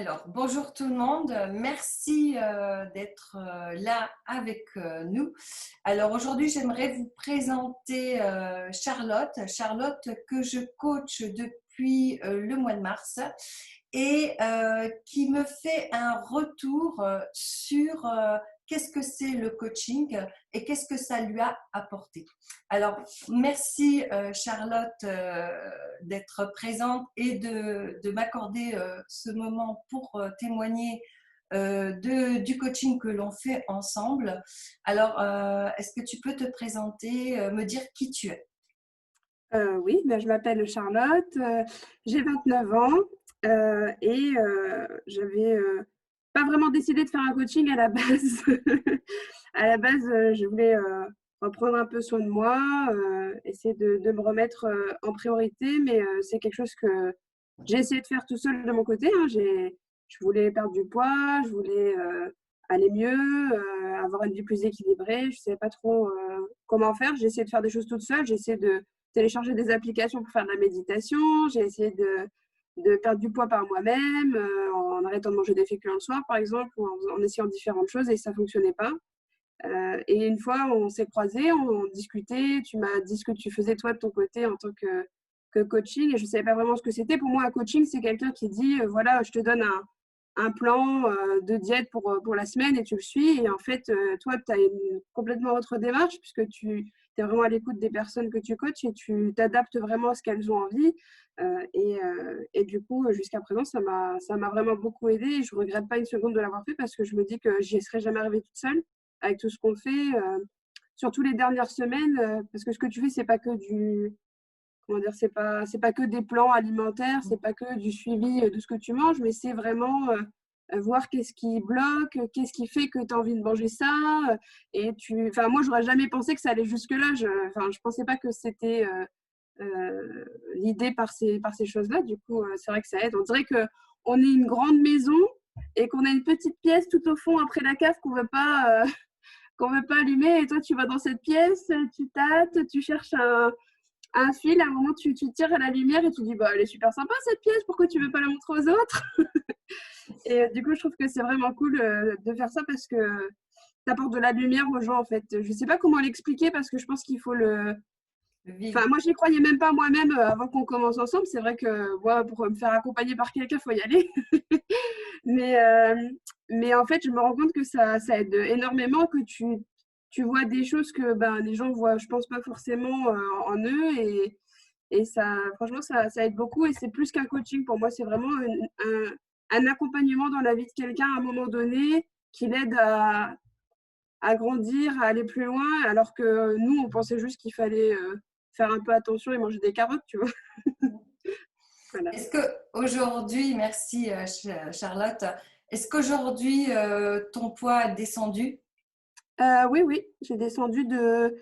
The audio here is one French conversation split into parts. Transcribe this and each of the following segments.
Alors, bonjour tout le monde. Merci d'être là avec nous. Alors, aujourd'hui, j'aimerais vous présenter Charlotte. Charlotte que je coach depuis le mois de mars et qui me fait un retour sur qu'est-ce que c'est le coaching et qu'est-ce que ça lui a apporté. Alors, merci Charlotte d'être présente et de m'accorder ce moment pour témoigner du coaching que l'on fait ensemble. Alors, est-ce que tu peux te présenter, me dire qui tu es? Oui, je m'appelle Charlotte, j'ai 29 ans j'avais pas vraiment décidé de faire un coaching à la base. À la base, je voulais reprendre un peu soin de moi, essayer de me remettre en priorité, mais c'est quelque chose que j'ai essayé de faire tout seul de mon côté, hein. Je voulais perdre du poids, je voulais aller mieux, avoir une vie plus équilibrée. Je ne savais pas trop comment faire. J'ai essayé de faire des choses toute seule. J'ai essayé de télécharger des applications pour faire de la méditation. J'ai essayé de perdre du poids par moi-même, en arrêtant de manger des féculents le soir, par exemple, ou en essayant différentes choses et ça ne fonctionnait pas. Et une fois, on s'est croisés, on discutait. Tu m'as dit ce que tu faisais toi de ton côté en tant que coaching et je ne savais pas vraiment ce que c'était. Pour moi, un coaching, c'est quelqu'un qui dit voilà, je te donne un plan de diète pour la semaine et tu le suis. Et en fait, toi, tu as une complètement autre démarche puisque tu es vraiment à l'écoute des personnes que tu coaches et tu t'adaptes vraiment à ce qu'elles ont envie. Et du coup, jusqu'à présent, ça m'a vraiment beaucoup aidée et je ne regrette pas une seconde de l'avoir fait parce que je me dis que j'y serais jamais arrivée toute seule avec tout ce qu'on fait. Surtout les dernières semaines, parce que ce que tu fais, c'est pas que du, comment dire, c'est pas que des plans alimentaires, c'est pas que du suivi de ce que tu manges, mais c'est vraiment voir qu'est-ce qui bloque, qu'est-ce qui fait que tu as envie de manger ça. Enfin, moi, j'aurais jamais pensé que ça allait jusque-là. Je pensais pas que c'était l'idée par ces choses-là. Du coup, c'est vrai que ça aide. On dirait que on est une grande maison et qu'on a une petite pièce tout au fond après la cave qu'on veut pas allumer. Et toi, tu vas dans cette pièce, tu tâtes, tu cherches un fil, à un moment tu tires à la lumière et tu dis bah elle est super sympa cette pièce, pourquoi tu veux pas la montrer aux autres? Et du coup je trouve que c'est vraiment cool de faire ça parce que tu apportes de la lumière aux gens en fait. Je sais pas comment l'expliquer parce que je pense qu'il faut le. Vivre. Enfin moi j'y croyais même pas moi-même avant qu'on commence ensemble. C'est vrai que moi pour me faire accompagner par quelqu'un faut y aller. mais, euh, mais en fait je me rends compte que ça aide énormément, que tu vois des choses que les gens voient je pense pas forcément en eux. Et ça, franchement, ça aide beaucoup et c'est plus qu'un coaching pour moi. C'est vraiment un accompagnement dans la vie de quelqu'un à un moment donné qui l'aide à grandir, à aller plus loin, alors que nous, on pensait juste qu'il fallait faire un peu attention et manger des carottes, tu vois. Voilà. Est-ce que aujourd'hui, merci Charlotte, est-ce qu'aujourd'hui ton poids a descendu? Oui, oui, j'ai descendu de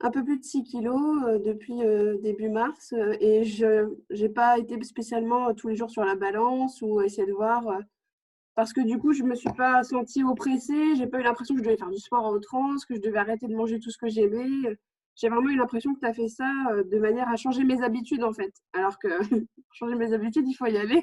un peu plus de 6 kilos depuis début mars et je n'ai pas été spécialement tous les jours sur la balance ou essayer de voir. Parce que du coup, je me suis pas sentie oppressée, j'ai pas eu l'impression que je devais faire du sport à outrance, que je devais arrêter de manger tout ce que j'aimais. J'ai vraiment eu l'impression que tu as fait ça de manière à changer mes habitudes en fait. Alors que pour changer mes habitudes, il faut y aller.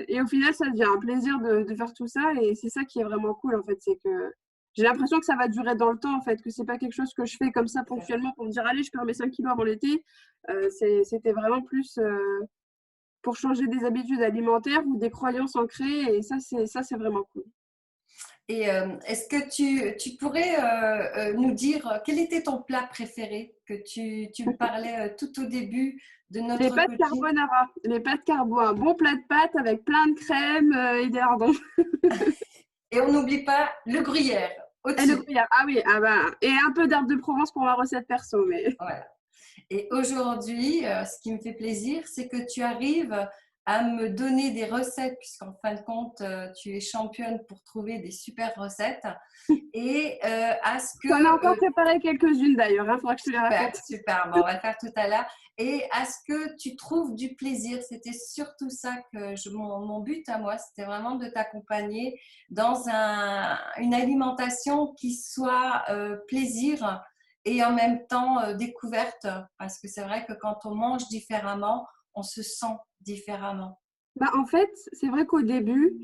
Et au final, ça devient un plaisir de faire tout ça et c'est ça qui est vraiment cool en fait, c'est que j'ai l'impression que ça va durer dans le temps en fait, que c'est pas quelque chose que je fais comme ça ponctuellement pour me dire allez, je perds mes 5 kilos avant l'été. C'était vraiment plus pour changer des habitudes alimentaires ou des croyances ancrées et ça c'est vraiment cool. Et est-ce que tu pourrais nous dire quel était ton plat préféré que tu me parlais tout au début de Les notre pâtes coaching? carbonara, les pâtes carbo, un bon plat de pâtes avec plein de crème et des lardons. Et on n'oublie pas le gruyère Et le au-dessus. gruyère, ah oui, ah bah, et un peu d'herbe de Provence pour ma recette perso, mais Voilà. Et aujourd'hui, ce qui me fait plaisir, c'est que tu arrives à me donner des recettes, puisqu'en fin de compte, tu es championne pour trouver des super recettes. Et à ce j'en ai que encore préparé quelques-unes d'ailleurs, il faudra que je te les super, raconte. super. Bon, on va le faire tout à l'heure. Et à ce que tu trouves du plaisir. C'était surtout ça que mon but à moi, c'était vraiment de t'accompagner dans une alimentation qui soit plaisir et en même temps découverte. Parce que c'est vrai que quand on mange différemment, on se sent différemment. Bah, en fait, c'est vrai qu'au début,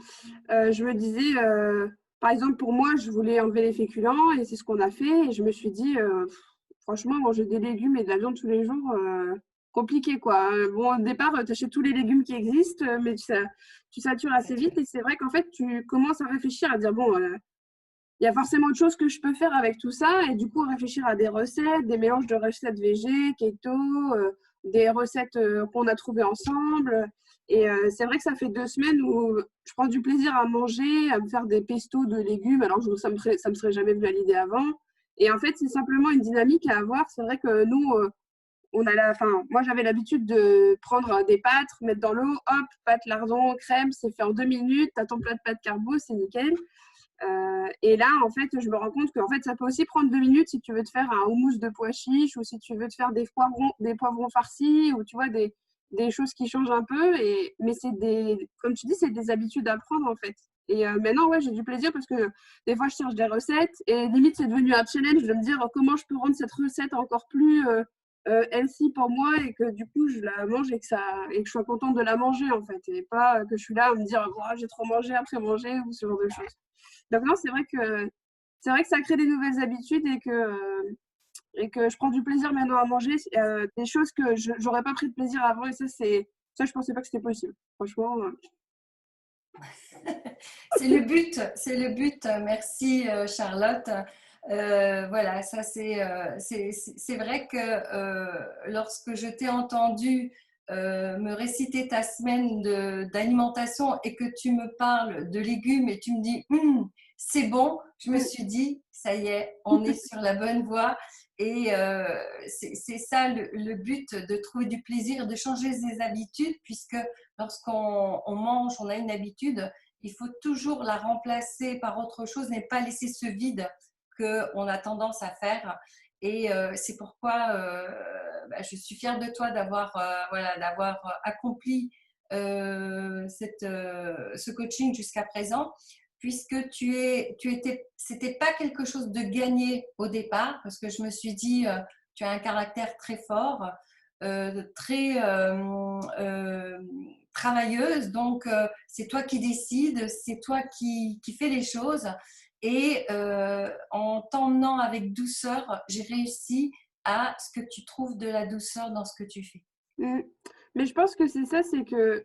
je me disais, par exemple, pour moi, je voulais enlever les féculents et c'est ce qu'on a fait. Et je me suis dit, franchement, manger des légumes et de la viande tous les jours, compliqué, quoi. Bon, au départ, tu achètes tous les légumes qui existent, mais tu satures assez vite. Et c'est vrai qu'en fait, tu commences à réfléchir, à dire, bon, il y a forcément autre chose que je peux faire avec tout ça. Et du coup, réfléchir à des recettes, des mélanges de recettes végé, keto, des recettes qu'on a trouvées ensemble. Et c'est vrai que ça fait 2 semaines où je prends du plaisir à manger, à me faire des pestos de légumes, alors que ça me serait jamais venu à l'idée avant. Et en fait, c'est simplement une dynamique à avoir. C'est vrai que nous, moi, j'avais l'habitude de prendre des pâtes, mettre dans l'eau, hop, pâtes, lardons, crème, c'est fait en 2 minutes. T'as ton plat de pâtes carbo, c'est nickel. Et là, en fait, je me rends compte que en fait, ça peut aussi prendre 2 minutes si tu veux te faire un houmous de pois chiches ou si tu veux te faire des poivrons farcis ou tu vois, des choses qui changent un peu. Mais comme tu dis, c'est des habitudes à prendre en fait. Et maintenant, ouais, j'ai du plaisir parce que des fois, je cherche des recettes et limite, c'est devenu un challenge de me dire comment je peux rendre cette recette encore plus healthy pour moi et que du coup, je la mange et que je sois contente de la manger en fait. Et pas que je suis là à me dire, oh, j'ai trop mangé après manger ou ce genre de choses. Donc non, c'est vrai que ça crée des nouvelles habitudes et que je prends du plaisir maintenant à manger des choses que je n'aurais pas pris de plaisir avant. Et ça, je pensais pas que c'était possible. Franchement. C'est le but, c'est le but. Merci Charlotte. Voilà, ça c'est vrai que lorsque je t'ai entendu me réciter ta semaine d'alimentation et que tu me parles de légumes et tu me dis c'est bon, je me suis dit ça y est, on est sur la bonne voie. Et c'est ça le but, de trouver du plaisir, de changer ses habitudes, puisque lorsqu'on mange, on a une habitude, il faut toujours la remplacer par autre chose, n'est pas laisser ce vide qu'on a tendance à faire. Et c'est pourquoi je suis fière de toi d'avoir accompli ce coaching jusqu'à présent, puisque c'était pas quelque chose de gagné au départ, parce que je me suis dit, tu as un caractère très fort, très travailleuse, donc c'est toi qui décides, c'est toi qui fais les choses. Et en t'emmenant avec douceur, j'ai réussi à ce que tu trouves de la douceur dans ce que tu fais. Mm. Mais je pense que c'est ça, c'est que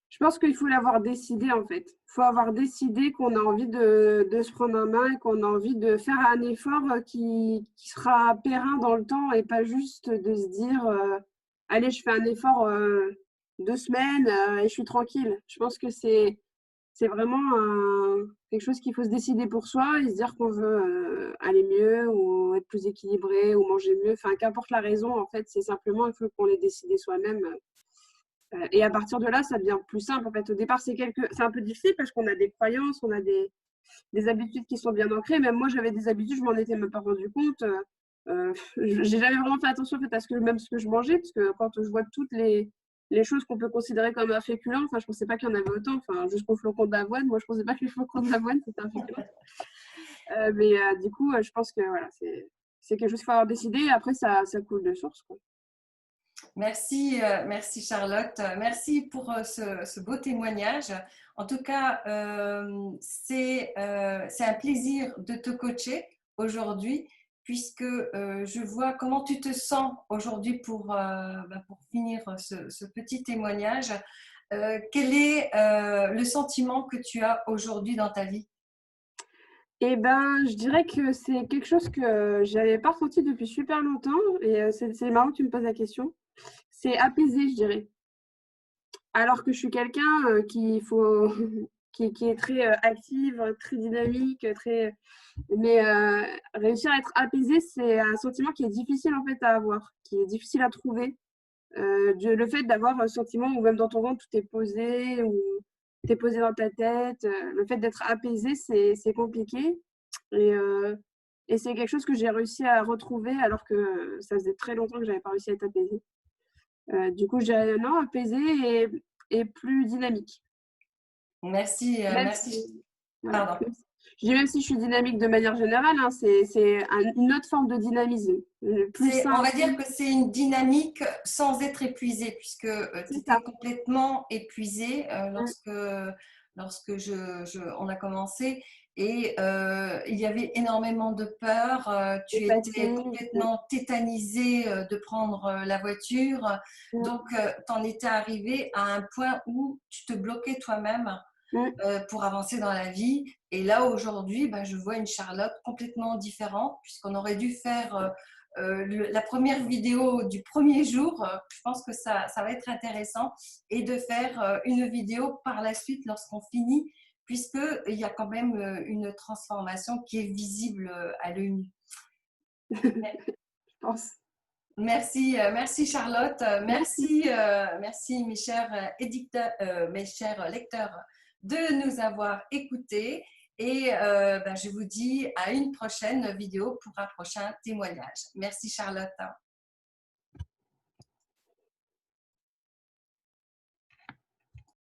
je pense qu'il faut l'avoir décidé en fait. Il faut avoir décidé qu'on a envie de se prendre en main et qu'on a envie de faire un effort qui sera périn dans le temps et pas juste de se dire allez, je fais un effort 2 semaines et je suis tranquille. Je pense que c'est vraiment quelque chose qu'il faut se décider pour soi et se dire qu'on veut aller mieux ou être plus équilibré ou manger mieux. Enfin, qu'importe la raison, en fait, c'est simplement il faut qu'on l'ait décidé soi-même. Et à partir de là, ça devient plus simple. En fait, au départ, c'est un peu difficile parce qu'on a des croyances, on a des habitudes qui sont bien ancrées. Même moi, j'avais des habitudes, je m'en étais même pas rendu compte. J'ai jamais vraiment fait attention en fait, à ce que je mangeais, parce que quand je vois toutes les choses qu'on peut considérer comme un féculent, enfin, je pensais pas qu'il y en avait autant. Enfin, jusqu'au flocon d'avoine, moi, je pensais pas que les flocons d'avoine, c'était un féculent. Mais du coup, je pense que voilà, c'est quelque chose qu'il faut avoir décidé. Et après, ça coule de source, quoi. Merci, merci Charlotte. Merci pour ce beau témoignage. En tout cas, c'est un plaisir de te coacher aujourd'hui, puisque je vois comment tu te sens aujourd'hui pour finir ce petit témoignage. Quel est le sentiment que tu as aujourd'hui dans ta vie? Eh ben, je dirais que c'est quelque chose que j'avais pas ressenti depuis super longtemps. Et c'est marrant que tu me poses la question. C'est apaisé, je dirais. Alors que je suis quelqu'un qui est très active, très dynamique, mais réussir à être apaisé, c'est un sentiment qui est difficile en fait à avoir, qui est difficile à trouver. Le fait d'avoir un sentiment où même dans ton ventre tout est posé, ou t'es posé dans ta tête, le fait d'être apaisé, c'est compliqué. Et, euh, et c'est quelque chose que j'ai réussi à retrouver alors que ça faisait très longtemps que j'avais pas réussi à être apaisée. Du coup, je dirais non, apaisé et plus dynamique. Merci, Même merci. si, voilà. Pardon. Je dis même si je suis dynamique de manière générale, hein, c'est une autre forme de dynamisme, plus On va simple. dire que c'est une dynamique sans être épuisé, puisque tu C'est étais ça. complètement épuisé Mm. lorsque on a commencé. Et il y avait énormément de peur. De Tu étais fatigue. complètement tétanisé de prendre la voiture. Mm. Donc, tu en étais arrivé à un point où tu te bloquais toi-même Mm. pour avancer dans la vie. Et là, aujourd'hui, ben, je vois une Charlotte complètement différente, puisqu'on aurait dû faire la première vidéo du premier jour. Je pense que ça va être intéressant. Et de faire une vidéo par la suite lorsqu'on finit, puisqu'il y a quand même une transformation qui est visible à l'œil nu. Je pense. Merci, merci Charlotte. Merci. Merci mes chers éditeurs, mes chers lecteurs de nous avoir écoutés. Et ben, je vous dis à une prochaine vidéo pour un prochain témoignage. Merci Charlotte.